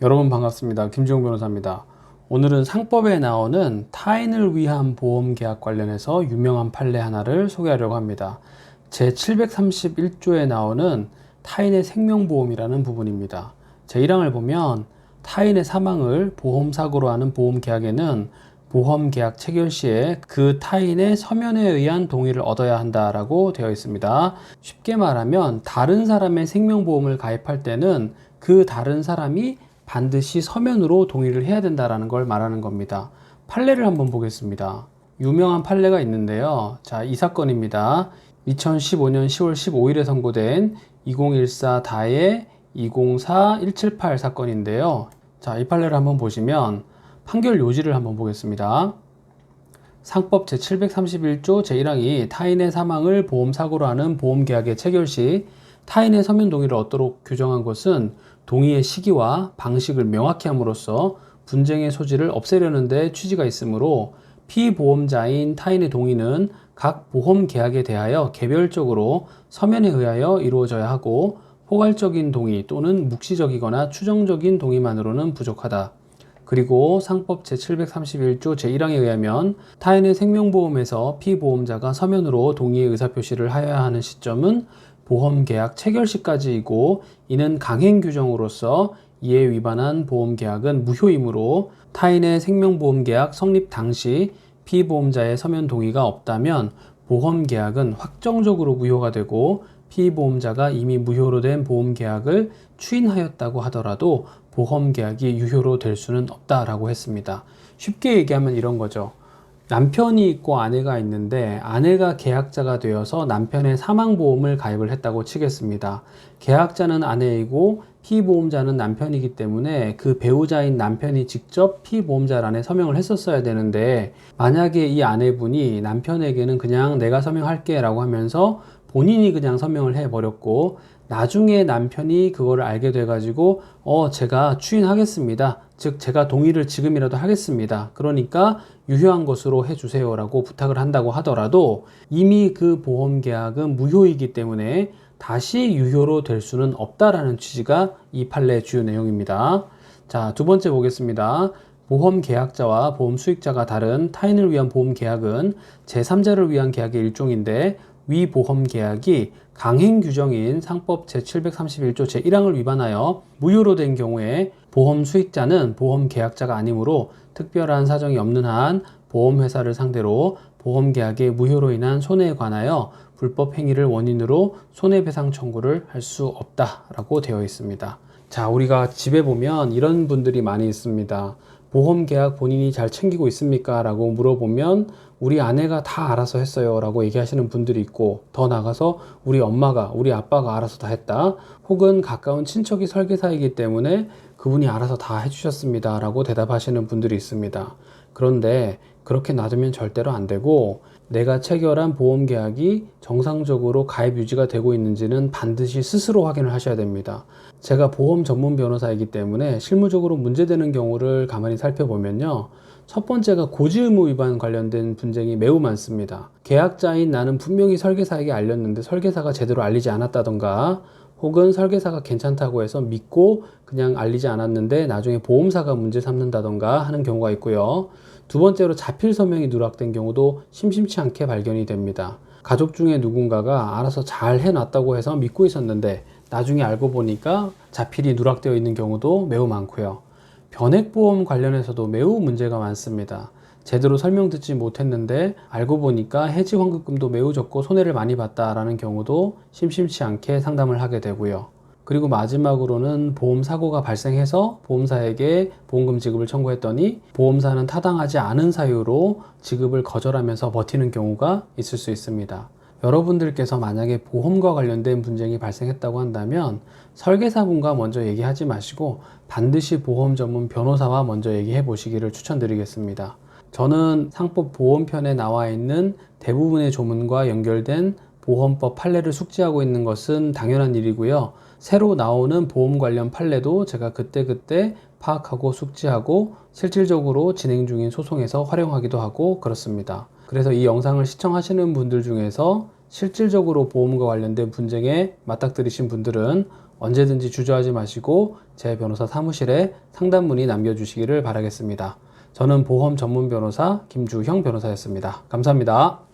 여러분 반갑습니다. 김지용 변호사입니다. 오늘은 상법에 나오는 타인을 위한 보험계약 관련해서 유명한 판례 하나를 소개하려고 합니다. 제731조에 나오는 타인의 생명보험이라는 부분입니다. 제1항을 보면 타인의 사망을 보험사고로 하는 보험계약에는 보험계약 체결 시에 그 타인의 서면에 의한 동의를 얻어야 한다라고 되어 있습니다. 쉽게 말하면 다른 사람의 생명보험을 가입할 때는 그 다른 사람이 반드시 서면으로 동의를 해야 된다는 걸 말하는 겁니다. 판례를 한번 보겠습니다. 유명한 판례가 있는데요. 자, 이 사건입니다. 2015년 10월 15일에 선고된 2014 다의 204178 사건인데요. 자, 이 판례를 한번 보시면 판결 요지를 한번 보겠습니다. 상법 제731조 제1항이 타인의 사망을 보험사고로 하는 보험계약의 체결 시 타인의 서면 동의를 얻도록 규정한 것은 동의의 시기와 방식을 명확히 함으로써 분쟁의 소지를 없애려는 데 취지가 있으므로 피보험자인 타인의 동의는 각 보험계약에 대하여 개별적으로 서면에 의하여 이루어져야 하고 포괄적인 동의 또는 묵시적이거나 추정적인 동의만으로는 부족하다. 그리고 상법 제731조 제1항에 의하면 타인의 생명보험에서 피보험자가 서면으로 동의의 의사표시를 하여야 하는 시점은 보험계약 체결 시까지이고 이는 강행규정으로서 이에 위반한 보험계약은 무효이므로 타인의 생명보험계약 성립 당시 피보험자의 서면 동의가 없다면 보험계약은 확정적으로 무효가 되고 피보험자가 이미 무효로 된 보험계약을 추인하였다고 하더라도 보험계약이 유효로 될 수는 없다라고 했습니다. 쉽게 얘기하면 이런 거죠. 남편이 있고 아내가 있는데 아내가 계약자가 되어서 남편의 사망보험을 가입을 했다고 치겠습니다. 계약자는 아내이고 피보험자는 남편이기 때문에 그 배우자인 남편이 직접 피보험자란에 서명을 했었어야 되는데 만약에 이 아내분이 남편에게는 그냥 내가 서명할게 라고 하면서 본인이 그냥 서명을 해버렸고 나중에 남편이 그거를 알게 돼가지고 제가 추인하겠습니다. 즉 제가 동의를 지금이라도 하겠습니다. 그러니까 유효한 것으로 해주세요 라고 부탁을 한다고 하더라도 이미 그 보험계약은 무효이기 때문에 다시 유효로 될 수는 없다라는 취지가 이 판례의 주요 내용입니다. 자, 두 번째 보겠습니다. 보험계약자와 보험수익자가 다른 타인을 위한 보험계약은 제3자를 위한 계약의 일종인데 위 보험계약이 강행 규정인 상법 제731조 제1항을 위반하여 무효로 된 경우에 보험 수익자는 보험 계약자가 아니므로 특별한 사정이 없는 한 보험회사를 상대로 보험계약의 무효로 인한 손해에 관하여 불법 행위를 원인으로 손해배상 청구를 할 수 없다라고 되어 있습니다. 자, 우리가 집에 보면 이런 분들이 많이 있습니다. 보험계약 본인이 잘 챙기고 있습니까? 라고 물어보면 우리 아내가 다 알아서 했어요 라고 얘기하시는 분들이 있고 더 나가서 우리 엄마가 우리 아빠가 알아서 다 했다 혹은 가까운 친척이 설계사이기 때문에 그분이 알아서 다 해주셨습니다 라고 대답하시는 분들이 있습니다. 그런데 그렇게 놔두면 절대로 안 되고 내가 체결한 보험계약이 정상적으로 가입 유지가 되고 있는지는 반드시 스스로 확인을 하셔야 됩니다. 제가 보험 전문 변호사이기 때문에 실무적으로 문제되는 경우를 가만히 살펴보면요. 첫 번째가 고지의무 위반 관련된 분쟁이 매우 많습니다. 계약자인 나는 분명히 설계사에게 알렸는데 설계사가 제대로 알리지 않았다던가 혹은 설계사가 괜찮다고 해서 믿고 그냥 알리지 않았는데 나중에 보험사가 문제 삼는다던가 하는 경우가 있고요. 두 번째로 자필 서명이 누락된 경우도 심심치 않게 발견이 됩니다. 가족 중에 누군가가 알아서 잘 해놨다고 해서 믿고 있었는데 나중에 알고 보니까 자필이 누락되어 있는 경우도 매우 많고요. 변액보험 관련해서도 매우 문제가 많습니다. 제대로 설명 듣지 못했는데 알고 보니까 해지 환급금도 매우 적고 손해를 많이 봤다라는 경우도 심심치 않게 상담을 하게 되고요. 그리고 마지막으로는 보험사고가 발생해서 보험사에게 보험금 지급을 청구했더니 보험사는 타당하지 않은 사유로 지급을 거절하면서 버티는 경우가 있을 수 있습니다. 여러분들께서 만약에 보험과 관련된 분쟁이 발생했다고 한다면 설계사분과 먼저 얘기하지 마시고 반드시 보험 전문 변호사와 먼저 얘기해 보시기를 추천드리겠습니다. 저는 상법 보험편에 나와 있는 대부분의 조문과 연결된 보험법 판례를 숙지하고 있는 것은 당연한 일이고요. 새로 나오는 보험 관련 판례도 제가 그때그때 파악하고 숙지하고 실질적으로 진행 중인 소송에서 활용하기도 하고 그렇습니다. 그래서 이 영상을 시청하시는 분들 중에서 실질적으로 보험과 관련된 분쟁에 맞닥뜨리신 분들은 언제든지 주저하지 마시고 제 변호사 사무실에 상담 문의 남겨주시기를 바라겠습니다. 저는 보험 전문 변호사 김주형 변호사였습니다. 감사합니다.